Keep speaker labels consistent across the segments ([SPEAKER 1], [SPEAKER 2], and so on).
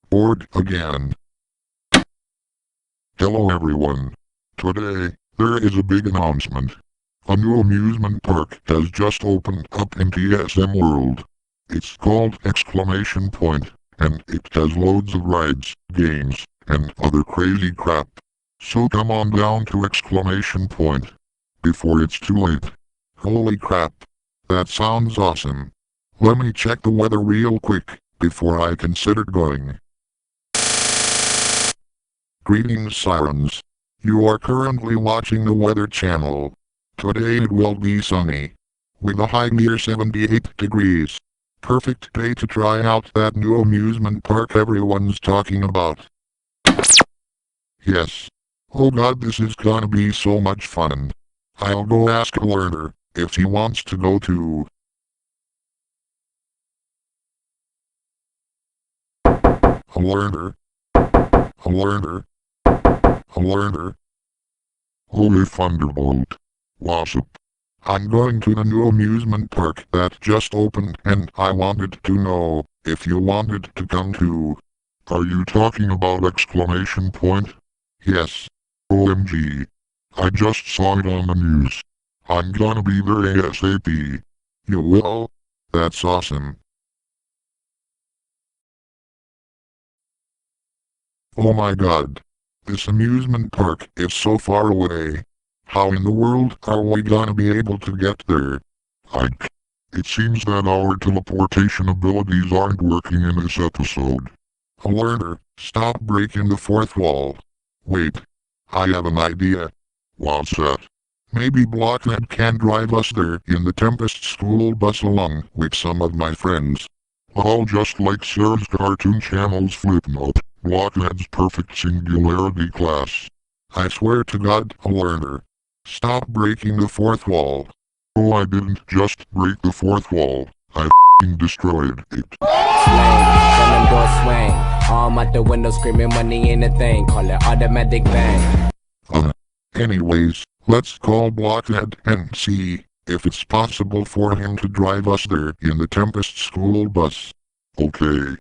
[SPEAKER 1] Bored again. Hello everyone. Today, there is a big announcement. A new amusement park has just opened up in TSM World. It's called Exclamation Point, and it has loads of rides, games, and other crazy crap. So come on down to Exclamation Point before it's too late. Holy crap. That sounds awesome. Let me check the weather real quick before I consider going. Greetings sirens. You are currently watching the Weather Channel. Today it will be sunny, with a high near 78 degrees. Perfect day to try out that new amusement park everyone's talking about. Yes. Oh god, this is gonna be so much fun. I'll go ask a learner if he wants to go too. A learner. A learner. A learner. Holy thunderbolt. What's up? I'm going to the new amusement park that just opened and I wanted to know if you wanted to come too. Are you talking about Exclamation Point? Yes. OMG. I just saw it on the news. I'm gonna be there ASAP. You will? That's awesome. Oh my god. This amusement park is so far away. How in the world are we gonna be able to get there? Ike. It seems that our teleportation abilities aren't working in this episode. A learner, stop breaking the fourth wall. Wait. I have an idea. What's that? Maybe Blockhead can drive us there in the Tempest school bus along with some of my friends. All just like Sir's Cartoon Channel's Flipnote, Blockhead's Perfect Singularity class. I swear to God, a learner. Stop breaking the fourth wall. Oh, I didn't just break the fourth wall. I f***ing destroyed it.
[SPEAKER 2] Slam, door swing. Arm out the window screaming money ain't a thing. Call it automatic bang.
[SPEAKER 1] Anyways, let's call Blockhead and see if it's possible for him to drive us there in the Tempest school bus. Okay.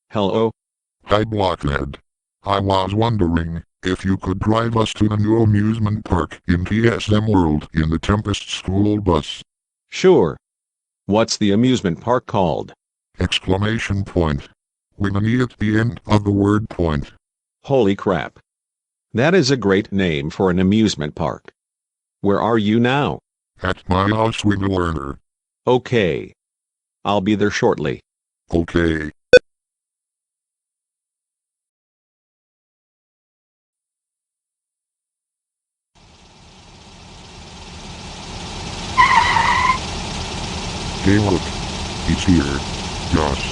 [SPEAKER 3] Hello?
[SPEAKER 1] Hi Blockhead. I was wondering if you could drive us to the new amusement park in TSM World in the Tempest school bus.
[SPEAKER 3] Sure. What's the amusement park called?
[SPEAKER 1] Exclamation Point. With an E at the end of the word point.
[SPEAKER 3] Holy crap. That is a great name for an amusement park. Where are you now?
[SPEAKER 1] At my house with a learner.
[SPEAKER 3] Okay. I'll be there shortly.
[SPEAKER 1] Okay. Hey look. He's here. Gosh.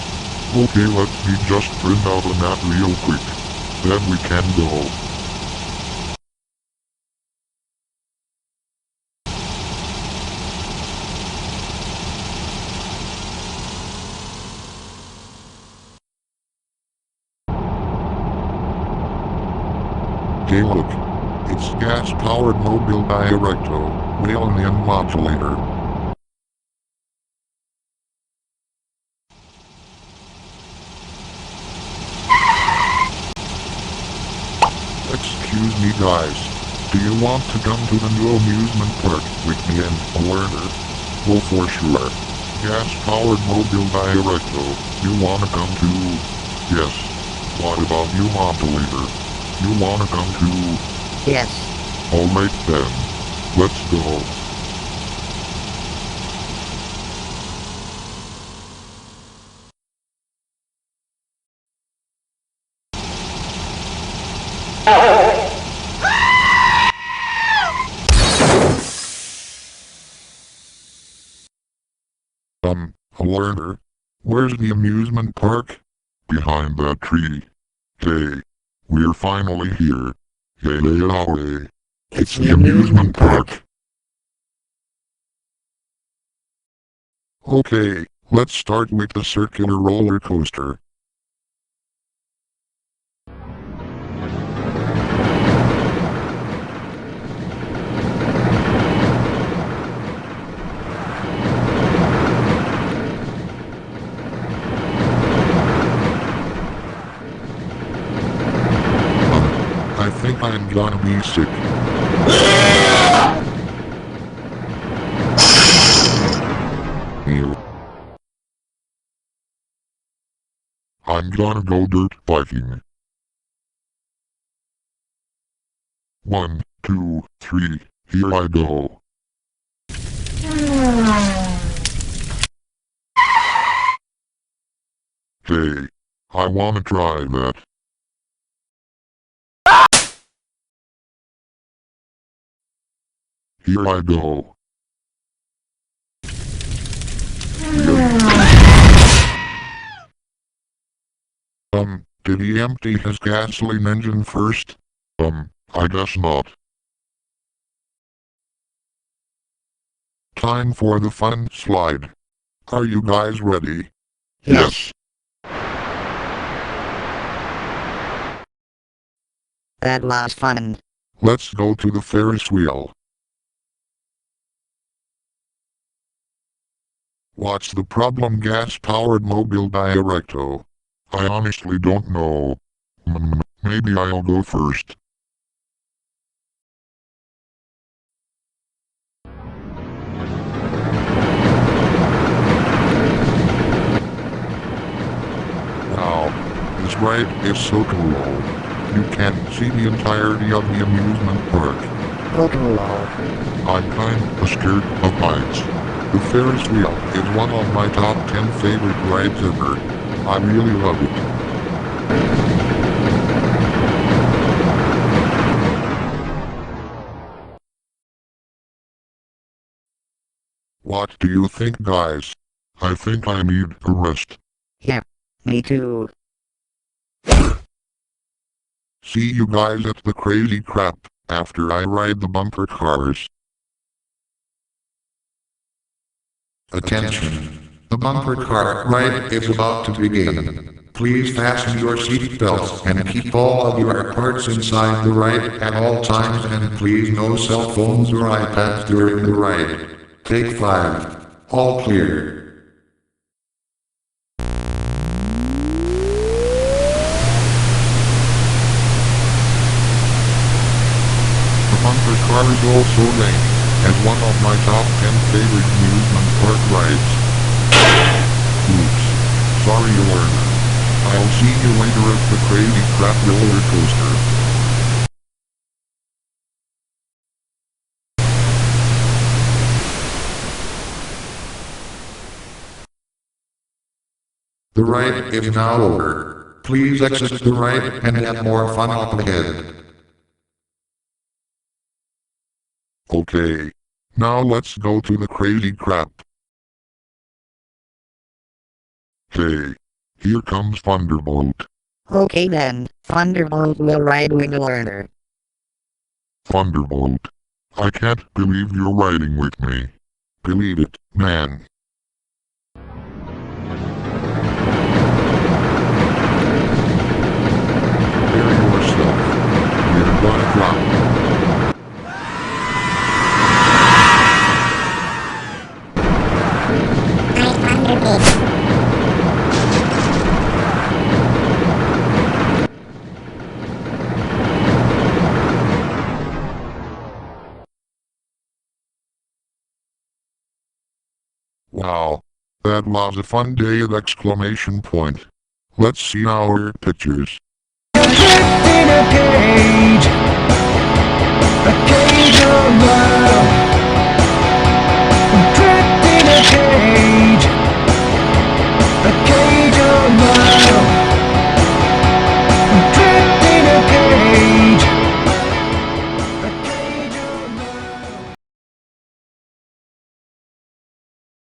[SPEAKER 1] Okay, let me just print out a map real quick. Then we can go. Hey look. It's gas-powered mobile directo, Whalen modulator. Excuse me guys. Do you want to come to the new amusement park with me and a learner? Well for sure. Gas-powered mobile directo. You wanna come too? Yes. What about you modulator? You wanna come too?
[SPEAKER 4] Yes.
[SPEAKER 1] Alright then. Let's go. A learner? Where's the amusement park? Behind that tree. Hey. We're finally here. Hey. It's the amusement park. Okay, Let's start with the circular roller coaster. I think I'm gonna be sick. Ew. I'm gonna go dirt biking. 1, 2, 3, here I go. Hey, I wanna try that. Here I go. Did he empty his gasoline engine first? I guess not. Time for the fun slide. Are you guys ready?
[SPEAKER 4] Yes. That was fun.
[SPEAKER 1] Let's go to the Ferris wheel. What's the problem, gas-powered mobile directo? I honestly don't know. Maybe I'll go first. Wow, this ride is so cool. You can see the entirety of the amusement park.
[SPEAKER 4] So cool.
[SPEAKER 1] I'm kinda scared of heights. The Ferris wheel is one of my top 10 favorite rides ever. I really love it. What do you think, guys? I think I need a rest.
[SPEAKER 4] Yeah, me too.
[SPEAKER 1] See you guys at the crazy crap after I ride the bumper cars.
[SPEAKER 5] Attention. The bumper car ride is about to begin. Please fasten your seat belts and keep all of your parts inside the ride at all times, and please no cell phones or iPads during the ride. Take 5. All clear.
[SPEAKER 1] The bumper car is also ranked as one of my top 10 favorite amusement park rides. Oops. Sorry, learner. I'll see you later at the crazy crap roller coaster.
[SPEAKER 5] The ride is now over. Please exit the ride and have more fun up ahead.
[SPEAKER 1] Okay. Now let's go to the crazy crap. Hey. Here comes Thunderbolt.
[SPEAKER 4] Okay then, Thunderbolt will ride with the learner.
[SPEAKER 1] Thunderbolt. I can't believe you're riding with me. Believe it, man. Prepare yourself. We're gonna drop. Wow. That was a fun day of exclamation point. Let's see our pictures.
[SPEAKER 6] In a cage of love.